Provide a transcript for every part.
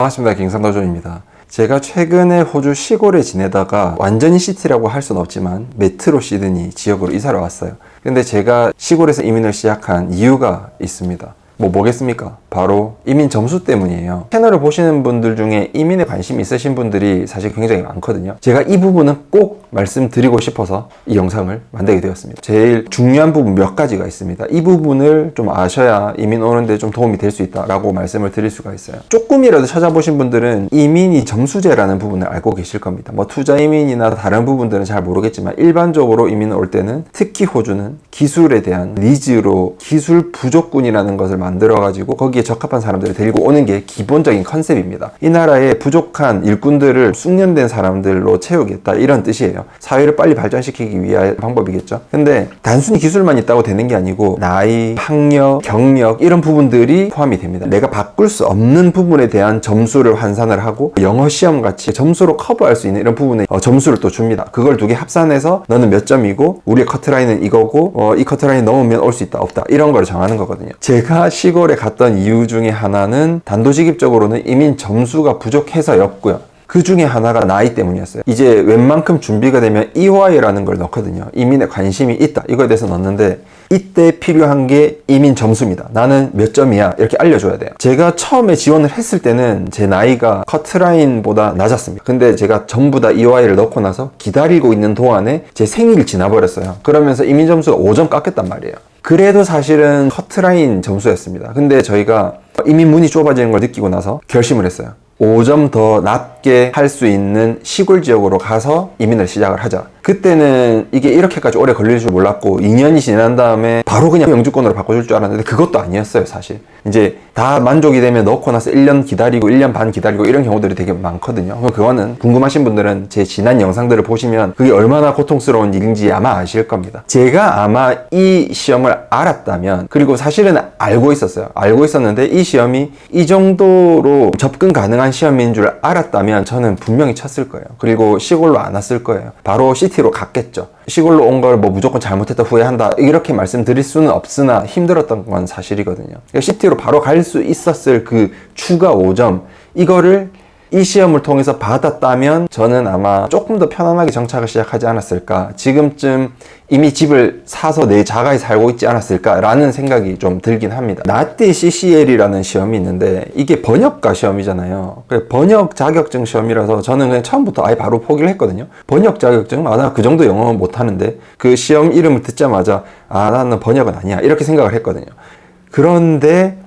반갑습니다. 경상도조입니다. 제가 최근에 호주 시골에 지내다가 완전히 시티라고 할 수는 없지만 메트로 시드니 지역으로 이사를 왔어요. 근데 제가 시골에서 이민을 시작한 이유가 있습니다. 뭐겠습니까? 바로 이민 점수 때문이에요. 채널을 보시는 분들 중에 이민에 관심 있으신 분들이 사실 굉장히 많거든요. 제가 이 부분은 꼭 말씀드리고 싶어서 이 영상을 만들게 되었습니다. 제일 중요한 부분 몇 가지가 있습니다. 이 부분을 좀 아셔야 이민 오는데 좀 도움이 될 수 있다라고 말씀을 드릴 수가 있어요. 조금이라도 찾아보신 분들은 이민이 점수제라는 부분을 알고 계실 겁니다. 투자 이민이나 다른 부분들은 잘 모르겠지만 일반적으로 이민을 올 때는, 특히 호주는 기술에 대한 니즈로 기술 부족군이라는 것을 만들어가지고 거기에 적합한 사람들을 데리고 오는 게 기본적인 컨셉입니다. 이 나라의 부족한 일꾼들을 숙련된 사람들로 채우겠다, 이런 뜻이에요. 사회를 빨리 발전시키기 위한 방법이겠죠. 근데 단순히 기술만 있다고 되는 게 아니고 나이, 학력, 경력 이런 부분들이 포함이 됩니다. 내가 바꿀 수 없는 부분에 대한 점수를 환산을 하고 영어 시험 같이 점수로 커버할 수 있는 이런 부분에 점수를 또 줍니다. 그걸 두 개 합산해서 너는 몇 점이고 우리의 커트라인은 이거고 이 커트라인 넘으면 올 수 있다 없다, 이런 걸 정하는 거거든요. 제가 시골에 갔던 이유 중에 하나는 단도직입적으로는 이민 점수가 부족해서였고요. 그 중에 하나가 나이 때문이었어요. 이제 웬만큼 준비가 되면 EY라는 걸 넣거든요. 이민에 관심이 있다, 이거에 대해서 넣는데 이때 필요한 게 이민 점수입니다. 나는 몇 점이야, 이렇게 알려줘야 돼요. 제가 처음에 지원을 했을 때는 제 나이가 커트라인보다 낮았습니다. 근데 제가 전부 다 EY를 넣고 나서 기다리고 있는 동안에 제 생일이 지나버렸어요. 그러면서 이민 점수가 5점 깎였단 말이에요. 그래도 사실은 커트라인 점수였습니다. 근데 저희가 이민 문이 좁아지는 걸 느끼고 나서 결심을 했어요. 5점 더 낮게 할 수 있는 시골 지역으로 가서 이민을 시작을 하자. 그때는 이게 이렇게까지 오래 걸릴 줄 몰랐고 2년이 지난 다음에 바로 그냥 영주권으로 바꿔줄 줄 알았는데 그것도 아니었어요. 사실 이제 다 만족이 되면 넣고 나서 1년 기다리고 1년 반 기다리고 이런 경우들이 되게 많거든요. 그거는 궁금하신 분들은 제 지난 영상들을 보시면 그게 얼마나 고통스러운 일인지 아마 아실 겁니다. 제가 아마 이 시험을 알았다면, 그리고 사실은 알고 있었어요. 알고 있었는데 이 시험이 이 정도로 접근 가능한 시험인 줄 알았다면 저는 분명히 쳤을 거예요. 그리고 시골로 안 왔을 거예요. 바로 시티로 갔겠죠. 시골로 온 걸 무조건 잘못했다 후회한다 이렇게 말씀드릴 수는 없으나 힘들었던 건 사실이거든요. 시티로 바로 갈 수 있었을 그 추가 5점, 이거를 이 시험을 통해서 받았다면 저는 아마 조금 더 편안하게 정착을 시작하지 않았을까, 지금쯤 이미 집을 사서 내 자가에 살고 있지 않았을까 라는 생각이 좀 들긴 합니다. 나띠 CCL이라는 시험이 있는데 이게 번역가 시험이잖아요. 번역 자격증 시험이라서 저는 그냥 처음부터 아예 바로 포기를 했거든요. 번역 자격증? 나 그 정도 영어 못하는데, 그 시험 이름을 듣자마자 나는 번역은 아니야, 이렇게 생각을 했거든요. 그런데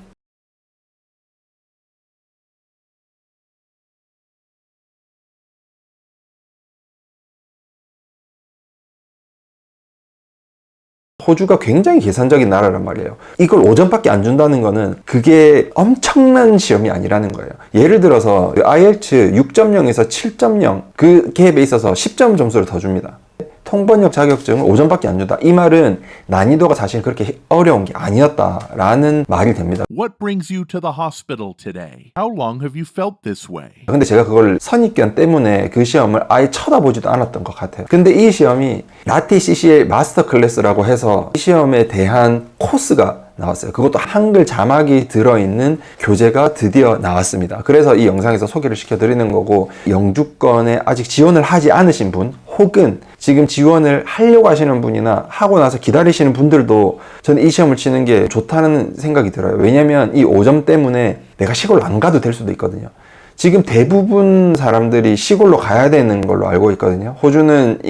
호주가 굉장히 계산적인 나라란 말이에요. 이걸 5점밖에 안 준다는 거는 그게 엄청난 시험이 아니라는 거예요. 예를 들어서 IELTS 6.0에서 7.0 그 갭에 있어서 10점 점수를 더 줍니다. 통번역 자격증은 5점밖에 안 준다. 이 말은 난이도가 사실 그렇게 어려운 게 아니었다라는 말이 됩니다. What brings you to the hospital today? How long have you felt this way? 근데 제가 그걸 선입견 때문에 그 시험을 아예 쳐다보지도 않았던 것 같아요. 근데 이 시험이 나티 CCL 마스터 클래스라고 해서 이 시험에 대한 코스가 나왔어요. 그것도 한글 자막이 들어있는 교재가 드디어 나왔습니다. 그래서 이 영상에서 소개를 시켜드리는 거고, 영주권에 아직 지원을 하지 않으신 분, 혹은 지금 지원을 하려고 하시는 분이나 하고 나서 기다리시는 분들도 저는 이 시험을 치는 게 좋다는 생각이 들어요. 왜냐면 이 5점 때문에 내가 시골로 안 가도 될 수도 있거든요. 지금 대부분 사람들이 시골로 가야 되는 걸로 알고 있거든요. 호주는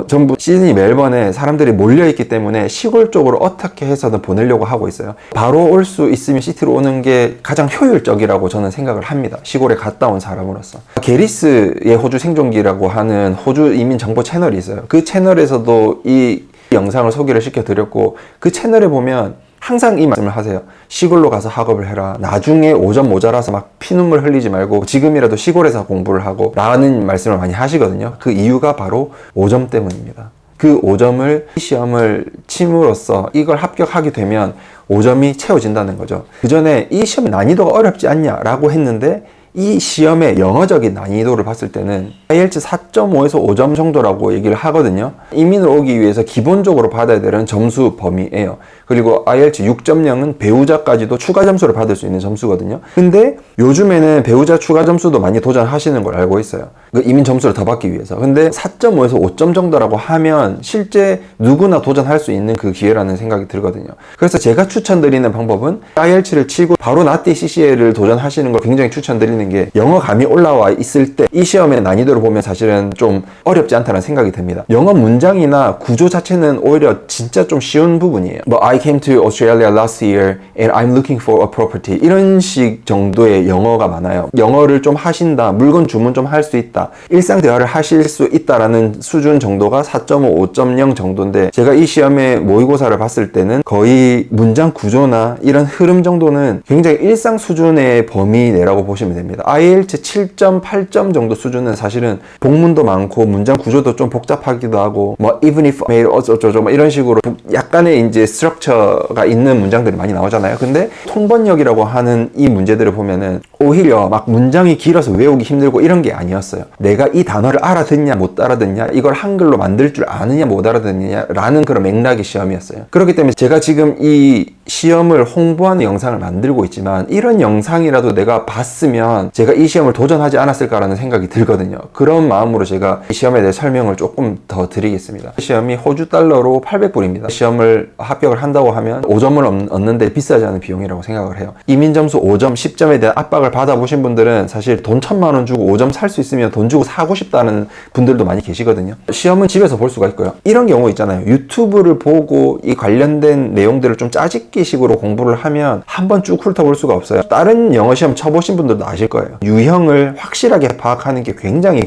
전부 시드니, 멜번에 사람들이 몰려있기 때문에 시골 쪽으로 어떻게 해서든 보내려고 하고 있어요. 바로 올 수 있으면 시티로 오는 게 가장 효율적이라고 저는 생각을 합니다. 시골에 갔다 온 사람으로서. 게리스의 호주 생존기라고 하는 호주 이민 정보 채널이 있어요. 그 채널에서도 이 영상을 소개를 시켜드렸고, 그 채널에 보면 항상 이 말씀을 하세요. 시골로 가서 학업을 해라. 나중에 5점 모자라서 막 피눈물 흘리지 말고 지금이라도 시골에서 공부를 하고 라는 말씀을 많이 하시거든요. 그 이유가 바로 5점 때문입니다. 그 5점을 시험을 침으로써 이걸 합격하게 되면 5점이 채워진다는 거죠. 그 전에 이 시험 난이도가 어렵지 않냐라고 했는데 이 시험의 영어적인 난이도를 봤을 때는 IELTS 4.5에서 5점 정도라고 얘기를 하거든요. 이민을 오기 위해서 기본적으로 받아야 되는 점수 범위예요. 그리고 IELTS 6.0은 배우자까지도 추가 점수를 받을 수 있는 점수거든요. 근데 요즘에는 배우자 추가 점수도 많이 도전하시는 걸 알고 있어요. 그 이민 점수를 더 받기 위해서. 근데 4.5에서 5점 정도라고 하면 실제 누구나 도전할 수 있는 그 기회라는 생각이 들거든요. 그래서 제가 추천드리는 방법은 IELTS를 치고 바로 나띠 CCA를 도전하시는 걸 굉장히 추천드리는 게 영어 감이 올라와 있을 때 이 시험의 난이도를 보면 사실은 좀 어렵지 않다는 생각이 듭니다. 영어 문장이나 구조 자체는 오히려 진짜 좀 쉬운 부분이에요. 뭐 I came to Australia last year and I'm looking for a property 이런 식 정도의 영어가 많아요. 영어를 좀 하신다, 물건 주문 좀 할 수 있다, 일상 대화를 하실 수 있다라는 수준 정도가 4.5, 5.0 정도인데 제가 이 시험의 모의고사를 봤을 때는 거의 문장 구조나 이런 흐름 정도는 굉장히 일상 수준의 범위 내라고 보시면 됩니다. IELTS 7점, 8점 정도 수준은 사실은 복문도 많고 문장 구조도 좀 복잡하기도 하고 뭐 even if made 어쩌고저쩌고 뭐 이런 식으로 약간의 이제 스트럭처가 있는 문장들이 많이 나오잖아요. 근데 통번역이라고 하는 이 문제들을 보면은 오히려 막 문장이 길어서 외우기 힘들고 이런 게 아니었어요. 내가 이 단어를 알아듣냐 못 알아듣냐, 이걸 한글로 만들 줄 아느냐 못 알아듣느냐 라는 그런 맥락의 시험이었어요. 그렇기 때문에 제가 지금 이 시험을 홍보하는 영상을 만들고 있지만 이런 영상이라도 내가 봤으면 제가 이 시험을 도전하지 않았을까라는 생각이 들거든요. 그런 마음으로 제가 이 시험에 대해 설명을 조금 더 드리겠습니다. 시험이 호주 달러로 800불입니다. 시험을 합격을 한다고 하면 5점을 얻는데 비싸지 않은 비용이라고 생각을 해요. 이민 점수 5점, 10점에 대한 압박을 받아보신 분들은 사실 돈 1,000만 원 주고 5점 살 수 있으면 돈 주고 사고 싶다는 분들도 많이 계시거든요. 시험은 집에서 볼 수가 있고요. 이런 경우 있잖아요. 유튜브를 보고 이 관련된 내용들을 좀 짜집기식으로 공부를 하면 한번 쭉 훑어볼 수가 없어요. 다른 영어 시험 쳐보신 분들도 아실 거예요. 유형을 확실하게 파악하는 게 굉장히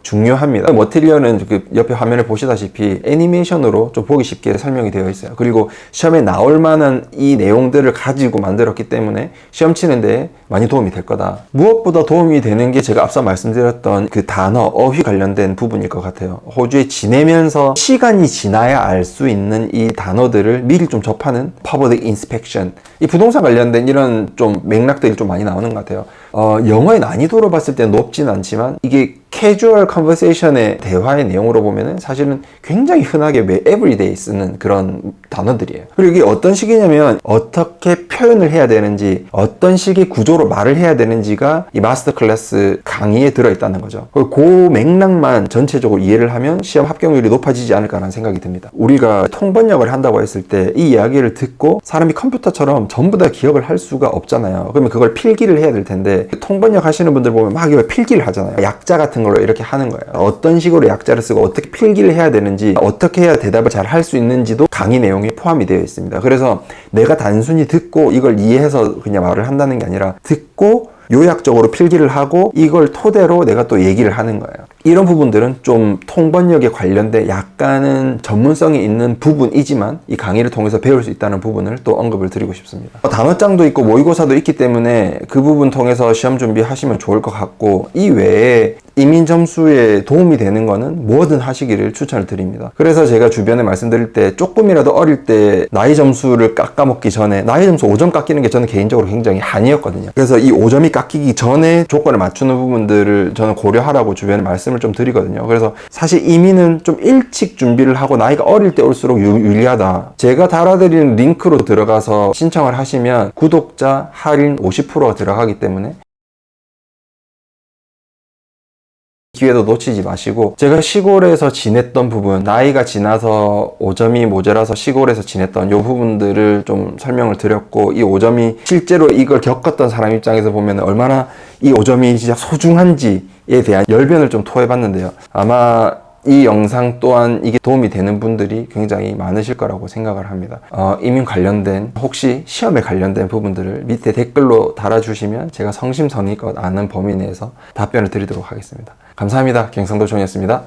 중요합니다. 머티리얼은 그 옆에 화면을 보시다시피 애니메이션으로 좀 보기 쉽게 설명이 되어 있어요. 그리고 시험에 나올 만한 이 내용들을 가지고 만들었기 때문에 시험 치는데 많이 도움이 될 거다. 무엇보다 도움이 되는 게 제가 앞서 말씀드렸던 그 단어, 어휘 관련된 부분일 것 같아요. 호주에 지내면서 시간이 지나야 알 수 있는 이 단어들을 미리 좀 접하는 public inspection, 이 부동산 관련된 이런 좀 맥락들이 좀 많이 나오는 것 같아요. 영어의 난이도로 봤을 때는 높진 않지만 이게 캐주얼 컨버세이션의 대화의 내용으로 보면은 사실은 굉장히 흔하게 매 에브리데이 쓰는 그런 단어들이에요. 그리고 이게 어떤 식이냐면 어떻게 표현을 해야 되는지, 어떤 식의 구조로 말을 해야 되는지가 이 마스터 클래스 강의에 들어있다는 거죠. 그 맥락만 전체적으로 이해를 하면 시험 합격률이 높아지지 않을까라는 생각이 듭니다. 우리가 통번역을 한다고 했을 때 이 이야기를 듣고 사람이 컴퓨터처럼 전부 다 기억을 할 수가 없잖아요. 그러면 그걸 필기를 해야 될 텐데 통번역 하시는 분들 보면 막 이걸 필기를 하잖아요. 약자 같은 걸로 이렇게 하는 거예요. 어떤 식으로 약자를 쓰고 어떻게 필기를 해야 되는지, 어떻게 해야 대답을 잘 할 수 있는지도 강의 내용에 포함이 되어 있습니다. 그래서 내가 단순히 듣고 이걸 이해해서 그냥 말을 한다는 게 아니라 듣고 요약적으로 필기를 하고 이걸 토대로 내가 또 얘기를 하는 거예요. 이런 부분들은 좀 통번역에 관련된 약간은 전문성이 있는 부분이지만 이 강의를 통해서 배울 수 있다는 부분을 또 언급을 드리고 싶습니다. 단어장도 있고 모의고사도 있기 때문에 그 부분 통해서 시험 준비하시면 좋을 것 같고, 이 외에 이민 점수에 도움이 되는 거는 뭐든 하시기를 추천을 드립니다. 그래서 제가 주변에 말씀드릴 때 조금이라도 어릴 때 나이 점수를 깎아먹기 전에 나이 점수 5점 깎이는 게 저는 개인적으로 굉장히 한이었거든요. 그래서 이 5점이 깎이기 전에 조건을 맞추는 부분들을 저는 고려하라고 주변에 말씀을 좀 드리거든요. 그래서 사실 이민은 좀 일찍 준비를 하고 나이가 어릴 때 올수록 유리하다. 제가 달아드리는 링크로 들어가서 신청을 하시면 구독자 할인 50%가 들어가기 때문에 기회도 놓치지 마시고, 제가 시골에서 지냈던 부분, 나이가 지나서 5점이 모자라서 시골에서 지냈던 이 부분들을 좀 설명을 드렸고, 이 5점이 실제로 이걸 겪었던 사람 입장에서 보면 얼마나 이 5점이 진짜 소중한지에 대한 열변을 좀 토해봤는데요. 아마 이 영상 또한 이게 도움이 되는 분들이 굉장히 많으실 거라고 생각을 합니다. 이민 관련된, 혹시 시험에 관련된 부분들을 밑에 댓글로 달아주시면 제가 성심성의껏 아는 범위 내에서 답변을 드리도록 하겠습니다. 감사합니다. 경상도총이었습니다.